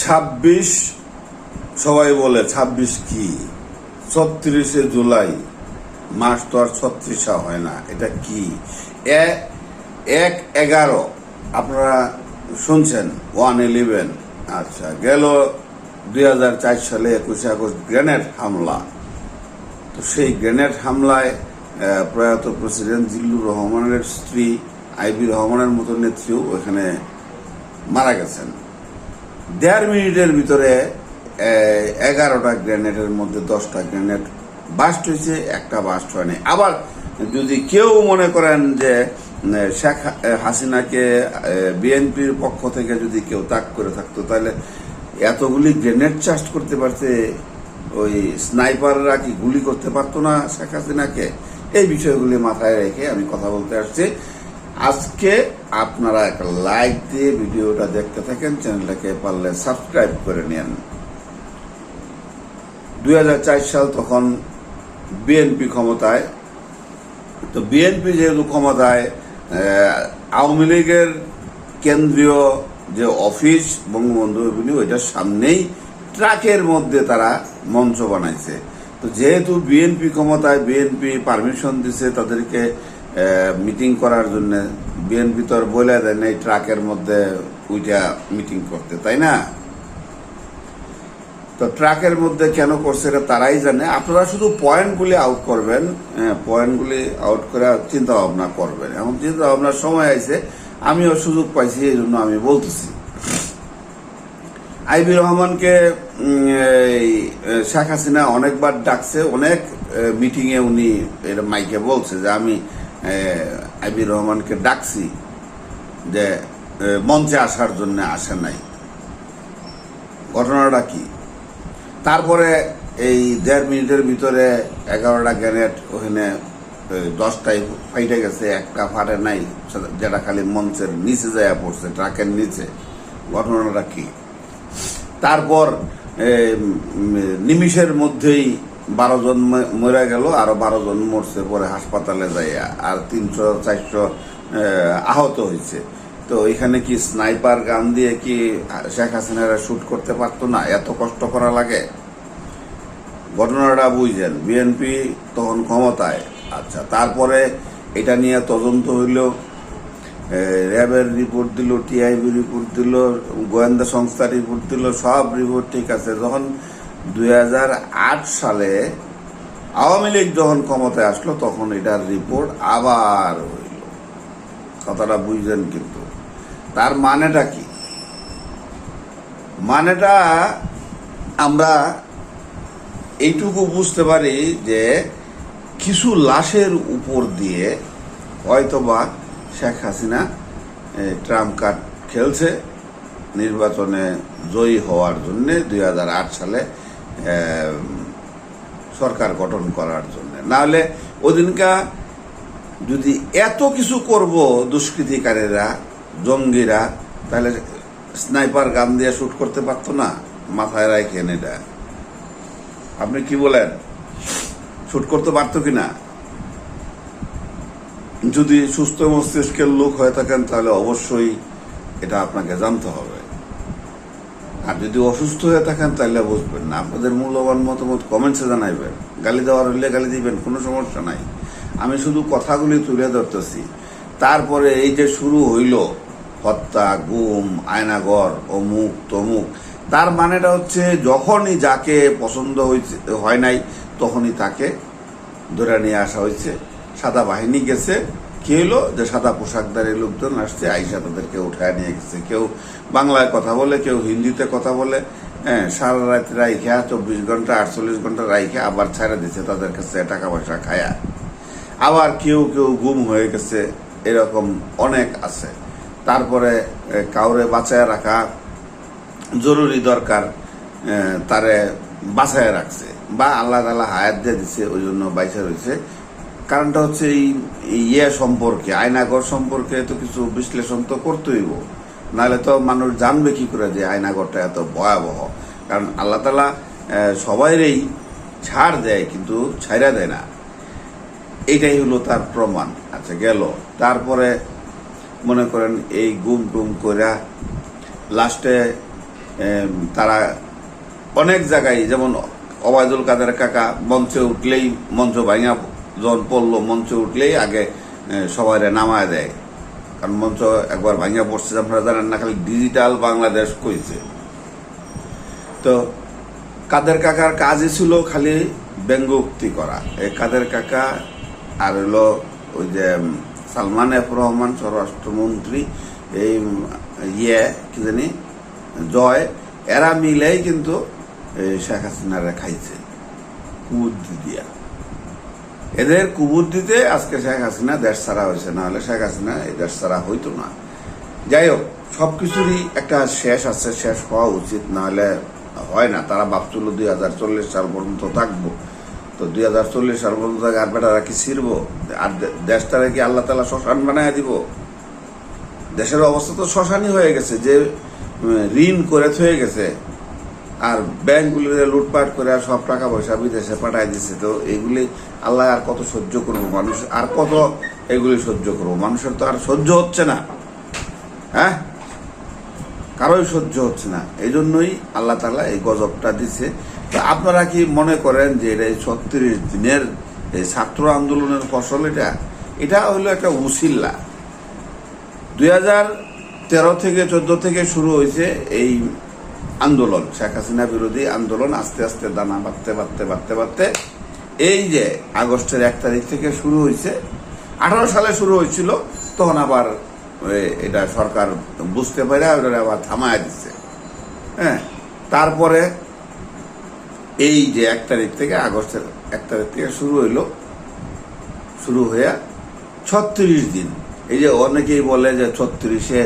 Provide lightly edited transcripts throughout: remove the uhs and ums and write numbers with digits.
26 সবাই বলে 26 কি, 36 জুলাই মাস তো আর 36 হয় না। এটা কি 1/11 আপনারা শুনছেন 1/11। আচ্ছা, গেল 2004 সালে 21 আগস্ট গ্রেনেড হামলা। তো সেই গ্রেনেড হামলায় প্রয়াত প্রেসিডেন্ট জিল্লুর রহমানের স্ত্রী আইবি রহমানের মতো নেত্রীও ওখানে মারা গেছেন। 1.5 মিনিটের ভিতরে 11টা গ্রেনেডের মধ্যে 10টা গ্রেনেড বাস্ট হয়েছে, একটা বাস্ট হয়নি। আবার যদি কেউ মনে করেন যে শেখ হাসিনাকে বিএনপির পক্ষ থেকে যদি কেউ তাক করে থাকতো, তাহলে এতগুলি গ্রেনেড চার্জ করতে পারছে, ওই স্নাইপাররা কি গুলি করতে পারতো না শেখ হাসিনাকে? এই বিষয়গুলি মাথায় রেখে আমি কথা বলতে আসছি। আজকে আপনারা একটা লাইক দিয়ে ভিডিওটা দেখতে থাকেন, চ্যানেলটাকে পারলে সাবস্ক্রাইব করে নেন। 2004 সাল তখন বিএনপি ক্ষমতায়। তো বিএনপি যেহেতু ক্ষমতায়, আওয়ামী লীগের কেন্দ্রীয় যে অফিস বঙ্গবন্ধু এভিনিউ, ওইটার সামনেই ট্রাকের মধ্যে তারা মঞ্চ বানাইছে। তো যেহেতু বিএনপি ক্ষমতায়, বিএনপি পারমিশন দিছে তাদেরকে মিটিং করার জন্য, বিএনপি তো আর বলে দেয় না এই ট্রাকের মধ্যে ওইটা মিটিং করতে, তাই না? তো ট্রাকের মধ্যে কেন করছে এটা তারাই জানে। আপনারা শুধু পয়েন্টগুলি আউট করবেন, পয়েন্টগুলি আউট করে চিন্তা ভাবনা করবেন। এখন চিন্তা ভাবনার সময় আইছে, আমিও সুযোগ পাইছি, এই জন্য আমি বলতেছি। আইবি রহমানকে শেখ হাসিনা অনেকবার ডাকছে, অনেক মিটিংয়ে উনি মাইকে বলছে যে আমি আইবি রহমানকে ডাকছি, যে মঞ্চে আসার জন্য আসে নাই। ঘটনাটা কি? তারপরে এই 1.5 মিনিটের ভিতরে 11টা গ্রেনেড ওখানে 10টাই ফাইটে গেছে, একটা ফাটে নাই, যেটা খালি মঞ্চের নিচে যায় পড়ছে, ট্রাকের নিচে। ঘটনাটা কি? তারপর নিমিষের মধ্যেই 12 জন মরে গেল, আরো 12 জন মরছে পরে হাসপাতালে যাইয়া, আর 300-400 আহত হয়েছে। তো এখানে কি স্নাইপার গান দিয়ে কি শেখ হাসিনারা শুট করতে পারতো না? এত কষ্ট করা লাগে? ঘটনাটা বুঝছেন, বিএনপি তখন ক্ষমতায়। আচ্ছা, তারপরে এটা নিয়ে তদন্ত হইল, র্যাবের রিপোর্ট দিল, টিআইবি রিপোর্ট দিল, গোয়েন্দা সংস্থা রিপোর্ট দিল, সব রিপোর্ট ঠিক আছে। যখন 2008 সালে আওয়ামী লীগ যখন ক্ষমতায় আসলো, তখন এটার রিপোর্ট আবার হইল। কথাটা বুঝছেন? কিন্তু তার মানেটা কি? মানেটা আমরা এইটুকু বুঝতে পারি যে কিছু লাশের উপর দিয়ে হয়তোবা শেখ হাসিনা ট্রাম্প কার্ড খেলছে নির্বাচনে জয়ী হওয়ার জন্য, 2008 সালে সরকার গঠন করার জন্য। নাহলে ওদিনকা যদি এত কিছু করব দুষ্কৃতিকারীরা, জঙ্গিরা, তাহলে স্নাইপার গান দিয়ে শুট করতে পারতো না? মাথায় রাখেন এটা। আপনি কি বলেন? শুট করতে পারতো কিনা? যদি সুস্থ মস্তিষ্কের লোক হয়ে থাকেন তাহলে অবশ্যই এটা আপনাকে জানতে হবে। আর যদি অসুস্থ হয়ে থাকেন তাহলে বুঝবেন না। আপনাদের মূল্যবান মতামত কমেন্টসে জানাইবেন। গালি দেওয়ার হইলে গালি দিবেন, কোনো সমস্যা নাই। আমি শুধু কথাগুলি তুলে ধরতেছি। তারপরে এই যে শুরু হইল হত্যা, গুম, আয়নাঘর, অমুক তমুক, তার মানেটা হচ্ছে যখনই যাকে পছন্দ হয় নাই তখনই তাকে ধরে নিয়ে আসা হয়েছে। সাদা বাহিনী গেছে, কি হলো যে সাদা পোশাকধারী লোকজন আসছে, আইসা তাদেরকে উঠায় নিয়ে গেছে। কেউ বাংলায় কথা বলে, কেউ হিন্দিতে কথা বলে, সারা রাত রাইখা 24 ঘন্টা 48 ঘন্টা রাইখা আবার ছেড়ে দিচ্ছে তাদের কাছে টাকা পয়সা খায়া। আবার কেউ কেউ গুম হয়ে গেছে, এরকম অনেক আছে। তারপরে কাউরে বাঁচায় রাখা জরুরি দরকার, তারে বাঁচায় রাখছে, বা আল্লাহ তাআলা হায়াত দিয়ে দিছে, ওই জন্য বাইচা রয়েছে। কারণটা হচ্ছে এই সম্পর্কে, আয়নাঘর সম্পর্কে তো কিছু বিশ্লেষণ তো করতে হইব, নাহলে তো মানুষ জানবে কি করে যে আয়নাঘরটা এত ভয়াবহ। কারণ আল্লাহ তাআলা সবাইরই ছাড় দেয়, কিন্তু ছাইরা দেয় না। এইটাই হলো তার প্রমাণ। আচ্ছা, গেল। তারপরে মনে করেন এই গুম টুম কইরা লাস্টে তারা অনেক জায়গায়, যেমন ওবায়দুল কাদের কাকা মঞ্চে উঠলেই, মঞ্চ ভাঙা যখন পড়লো, মঞ্চে উঠলেই আগে সবাই নামায় দেয়, কারণ মঞ্চ একবার ভাঙা পড়ছে, আপনারা জানেন না, খালি ডিজিটাল বাংলাদেশ কইছে। তো কাদের কাকার কাজই ছিল খালি ব্যঙ্গোক্তি করা। এই কাদের কাকা আর হলো ওই যে সালমান এফ রহমান স্বরাষ্ট্রমন্ত্রী, এই কি জানি জয়, এরা মিলেই কিন্তু শেখ হাসিনারা খাইছে কুবুদ্ধি দিয়া। এদের কুবুদ্ধিতে আজকে শেখ হাসিনা দেশ ছাড়া হয়েছে, না হলে শেখ হাসিনা এই দেশ ছাড়া হইতো না। যাই হোক, সবকিছুরই একটা শেষ আছে, শেষ হওয়া উচিত, না হলে হয় না। তারা ভাবছিল 2040 সাল পর্যন্ত থাকবো, তো 2040 সাল পর্যন্ত আর বেটারা কি ছিড়ব? আর দেশটারে কি আল্লাহ তাআলা শ্মশান বানায় দিব? দেশের অবস্থা তো শ্মশানই হয়ে গেছে, যে ঋণ করে থয়ে গেছে, আর ব্যাংকগুলিতে লুটপাট করে আর সব টাকা পয়সা বিদেশে পাঠাই দিচ্ছে। তো এগুলি আল্লাহ আর কত সহ্য করবো? মানুষ আর কত এগুলি সহ্য করবো? মানুষের তো আর সহ্য হচ্ছে না, হ্যাঁ, কারোই সহ্য হচ্ছে না। এই জন্যই আল্লাহ তাআলা এই গজবটা দিছে। তো আপনারা কি মনে করেন যে এই 36 দিনের এই ছাত্র আন্দোলনের ফসল এটা হলো একটা উসিলা? 2013 থেকে 14 থেকে শুরু হয়েছে এই আন্দোলন, শেখ হাসিনা বিরোধী আন্দোলন। আস্তে আস্তে দানা বাড়তে এই যে আগস্টের 1 তারিখ থেকে শুরু হয়েছে, 18 সালে শুরু হয়েছিল, তখন আবার এটা সরকার বুঝতে পারে ওটা আবার থামায় দিচ্ছে। হ্যাঁ, তারপরে এই যে 1 তারিখ থেকে, আগস্টের 1 তারিখ থেকে শুরু হয়ে 36 দিন। এই যে অনেকেই বলে যে 36শে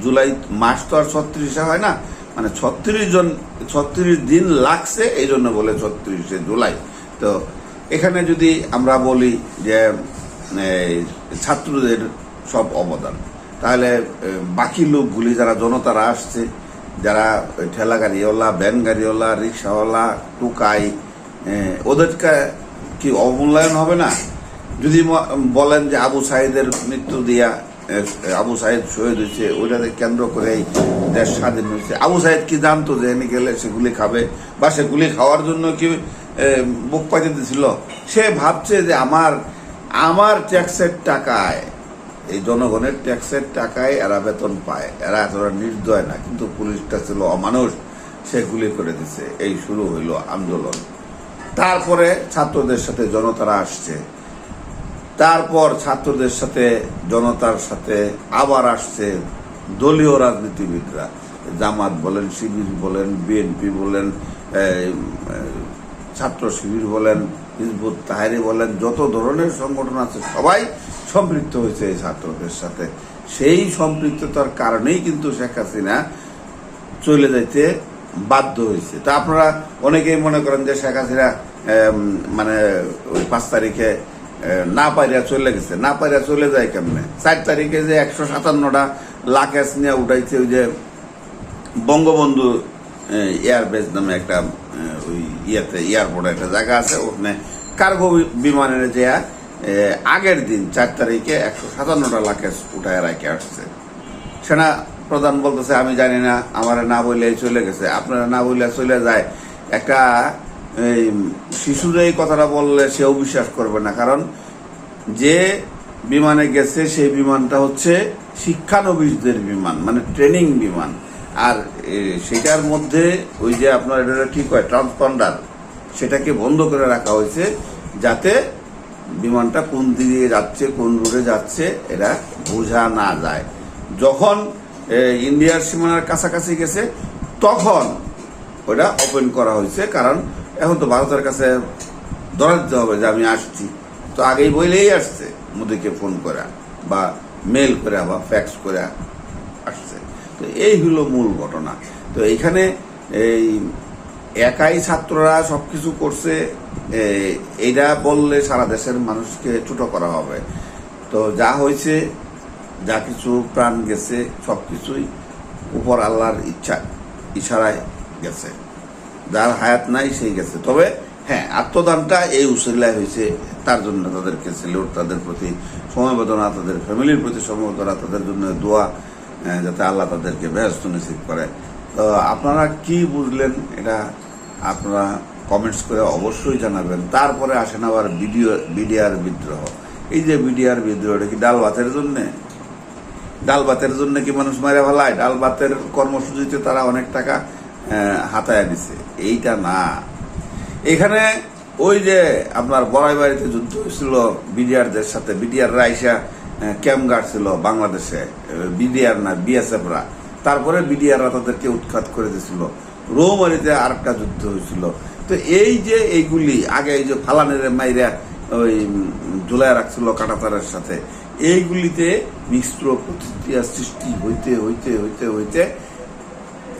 জুলাই মাস তো আর 36শে হয় না, মানে 36 দিন লাগছে, এই জন্য বলে 36শে জুলাই। তো এখানে যদি আমরা বলি যে ছাত্রদের সব অবদান, তাহলে বাকি লোকগুলি যারা জনতারা আসছে, যারা ঠেলা গাড়িওয়ালা, ভ্যান গাড়িওয়ালা, রিক্সাওয়ালা, টুকাই, ওদেরকে কি অবমূল্যায়ন হবে না? যদি বলেন যে আবু সাইদের মৃত্যু দিয়া, আবু সাইদ শহীদ হয়েছে, ওইটাকে কেন্দ্র করে দেশ স্বাধীন হয়েছে, আবু সাইদ কি জানতো যে এনে গেলে সে গুলি খাবে, বা সে গুলি খাওয়ার জন্য কি বুক পাইতে দিছিল? সে ভাবছে যে আমার ট্যাক্সের টাকায়, এই জনগণের ট্যাক্সের টাকায় এরা বেতন পায়, এরা এতটা নির্দয় না, কিন্তু পুলিশটা ছিল অমানুষ, সে গুলি করে দিছে। এই শুরু হইল আন্দোলন। তারপরে ছাত্রদের সাথে জনতারা আসছে, তারপর ছাত্রদের সাথে জনতার সাথে আবার আসছে দলীয় রাজনীতিবিদরা, জামাত বলেন, শিবির বলেন, বিএনপি বলেন, ছাত্র শিবির বলেন, হিজবুত তাহরির বলেন, যত ধরনের সংগঠন আছে সবাই সম্পৃক্ত হয়েছে এই ছাত্রদের সাথে। সেই সম্পৃক্ততার কারণেই কিন্তু শেখ হাসিনা চলে যাইতে বাধ্য হয়েছে। তা আপনারা অনেকেই মনে করেন যে শেখ হাসিনা মানে ওই 5 তারিখে না পাইরা চলে গেছে। না পাইরা চলে যায় কেমনে? 4 তারিখে যে 157টা লাকেশ নিয়ে উঠাইছে, ওই যে বঙ্গবন্ধু এয়ারবেস নামে একটা ওই এয়ারপোর্টে একটা জায়গা আছে, ওখানে কার্গো বিমানের যে আগের দিন 4 তারিখে 157টা লাকেশ উঠায় রাখে আসছে। সেনা প্রধান বলতেছে আমি জানি না, আমার না বললে চলে গেছে। আপনারা না বললে চলে যায়, একটা শিশুর এই কথাটা বললে সেও বিশ্বাস করবে না, কারণ যে বিমানে গেছে সেই বিমানটা হচ্ছে শিক্ষানবিশদের বিমান, মানে ট্রেনিং বিমান। আর সেটার মধ্যে ওই যে আপনার এটা ঠিক হয় ট্রান্সপন্ডার, সেটাকে বন্ধ করে রাখা হয়েছে যাতে বিমানটা কোন দিকে যাচ্ছে, কোন রুটে যাচ্ছে এটা বোঝা না যায়। যখন ইন্ডিয়ার সীমানার কাছাকাছি গেছে তখন ওটা ওপেন করা হয়েছে, কারণ এখন তো ভারতের কাছে ধরা দিতে হবে যে আমি আসছি, তো আগেই বইলেই আসছে, মোদিকে ফোন করা বা মেল করে বা ফ্যাক্স করে আসছে। তো এই হলো মূল ঘটনা। তো এইখানে এই একাই ছাত্ররা সবকিছু করছে এইটা বললে সারা দেশের মানুষকে ছোট করা হবে। তো যা হয়েছে, যা কিছু প্রাণ গেছে, সবকিছুই উপর আল্লাহর ইশারায় গেছে। যার হায়াত নাই সেই গেছে। তবে হ্যাঁ, আত্মদানটা এই উসিলায় হয়েছে, তার জন্য তাদেরকে সেলুট, তাদের প্রতি সমবেদনা, তাদের ফ্যামিলির প্রতি সমবেদনা, তাদের জন্য দোয়া। যাতে আল্লাহ তাদেরকে বেহেশত নসিব করে। তো আপনারা কি বুঝলেন এটা আপনারা কমেন্টস করে অবশ্যই জানাবেন। তারপরে আসেন আবার বিডিআর বিদ্রোহ। এই যে বিডিআর বিদ্রোহটা কি ডাল ভাতের জন্যে? ডাল ভাতের জন্য কি মানুষ মারে ফেলায়? ডাল ভাতের কর্মসূচিতে তারা অনেক টাকা হাতায় দিছে, এইটা না। এখানে ওই যে আপনার বড়াই বাড়িতে যুদ্ধ হয়েছিল বিডিআরদের সাথে, বিডিআররা আইসা ক্যাম্প গাড়ছিল বাংলাদেশে, বিডিআর না বিএসএফরা, তারপরে বিডিআররা তাদেরকে উৎখাত করে দিয়েছিল। রৌমারিতে আর একটা যুদ্ধ হয়েছিল। তো এই যে এইগুলি আগে এই যে ফালানের মাইরা ওই ঝুলায় রাখছিল কাঁটাতারের সাথে, এইগুলিতে মিশ্র প্রতিক্রিয়া সৃষ্টি হইতে হইতে হইতে হইতে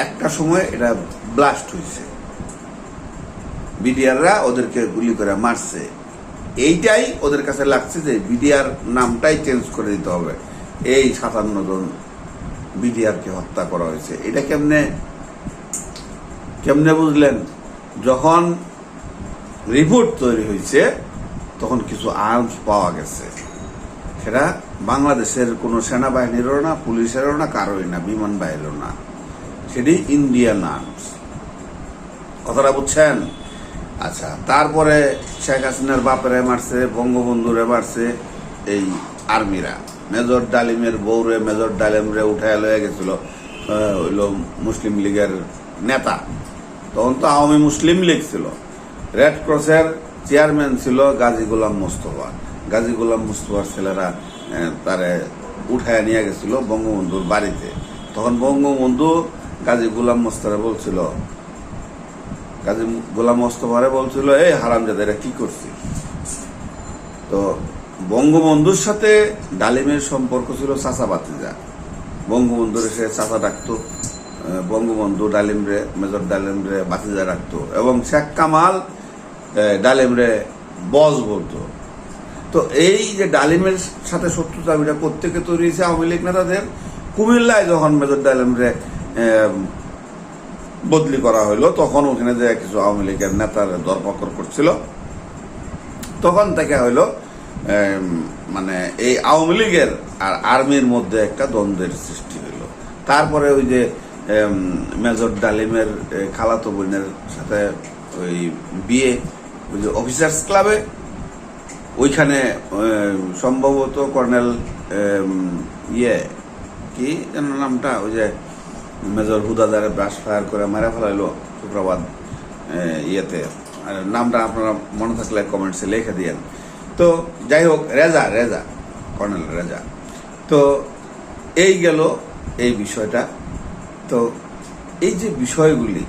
একটা সময় এটা ব্লাস্ট হয়েছে, বিডিআররা ওদেরকে গুলি করে মারছে। এইটাই ওদের কাছে লাগছে যে বিডিআর নামটাই চেঞ্জ করে দিতে হবে। এই 57 জন বিডিআরকে হত্যা করা হয়েছে। এটা কেমনে বুঝলেন? যখন রিপোর্ট তৈরি হয়েছে তখন কিছু আর্মস পাওয়া গেছে, সেটা বাংলাদেশের কোনো সেনাবাহিনীরও না, পুলিশেরও না, কারোই না, বিমান বাহিনীরও না, সেটি ইন্ডিয়ান আর্মস। কথাটা বুঝছেন? আচ্ছা, তারপরে শেখ হাসিনার বাপেরে মারছে, বঙ্গবন্ধুরে মারছে এই আর্মিরা। মেজর ডালিমের বউরে মেজর ডালিমরে উঠায় লয়ে গেছিল হইল মুসলিম লীগের নেতা। তখন তো আওয়ামী মুসলিম লীগ ছিল। রেড ক্রসের চেয়ারম্যান ছিল গাজী গোলাম মোস্তফা। গাজী গোলাম মোস্তফার ছেলেরা তারে উঠায় নিয়ে গেছিল বঙ্গবন্ধুর বাড়িতে। তখন বঙ্গবন্ধু গাজী গোলাম মোস্তফা বলছিল, গাজী গোলাম মোস্তফারে বলছিল, এই হারামজাদা এরা কি করছি। তো বঙ্গবন্ধুর সাথে ডালিমের সম্পর্ক ছিল চাচা ভাতিজা। বঙ্গবন্ধুর সে চাচা ডাকতো, বঙ্গবন্ধু ডালিমরে মেজর ডালিমরে ভাতিজা ডাকতো, এবং শেখ কামাল ডালিমরে বস বলতো। তো এই যে ডালিমের সাথে শত্রুতা এটা প্রত্যেকে তৈরি হয়েছে আওয়ামী লীগ নেতাদের। কুমিল্লায় যখন মেজর ডালিমরে বদলি করা হইলো, তখন ওখানে যে কিছু আওয়ামী লীগের নেতার দরপকর করছিল, তখন থেকে হইলো মানে এই আওয়ামী লীগের আর আর্মির মধ্যে একটা দ্বন্দ্বের সৃষ্টি হইল। তারপরে ওই যে মেজর ডালিমের খালাতো বোনের সাথে ওই বিয়ে ওই যে অফিসার্স ক্লাবে, ওইখানে সম্ভবত কর্নেল কি যেন নামটা, ওই যে মেজর হুদাদারে ব্রাশ ফায়ার করে মারা ফেলাইলো শুক্রবার ইয়েতে, নামটা আপনারা মনে থাকলে কমেন্টসে লিখে দিয়েন। তো যাই হোক, রেজা কর্নেল রেজা। তো এই গেল এই বিষয়টা। তো এই যে বিষয়গুলি,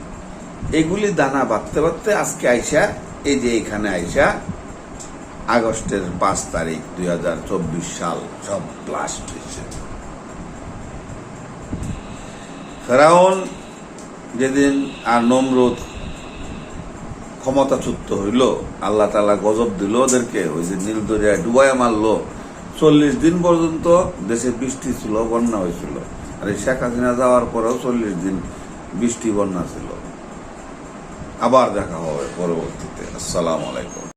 এগুলি দানা বাঁধতে বাঁধতে আজকে আইসা এই যে এখানে আইসা আগস্টের 5 তারিখ 2024 সাল সব ব্লাস্ট হয়েছে। ফেরাউন যেদিন আর নমরুদ ক্ষমতাচ্যুত হইল, আল্লাহ তাআলা গজব দিল ওদেরকে, ওই যে নীল দরিয়ায় ডুবাইয়া মারলো। 40 দিন পর্যন্ত দেশে বৃষ্টি ছিল, বন্যা হয়েছিল। আর এই শেখ হাসিনা যাওয়ার পরেও 40 দিন বৃষ্টি বন্যা ছিল। আবার দেখা হবে পরবর্তীতে। আসসালামু আলাইকুম।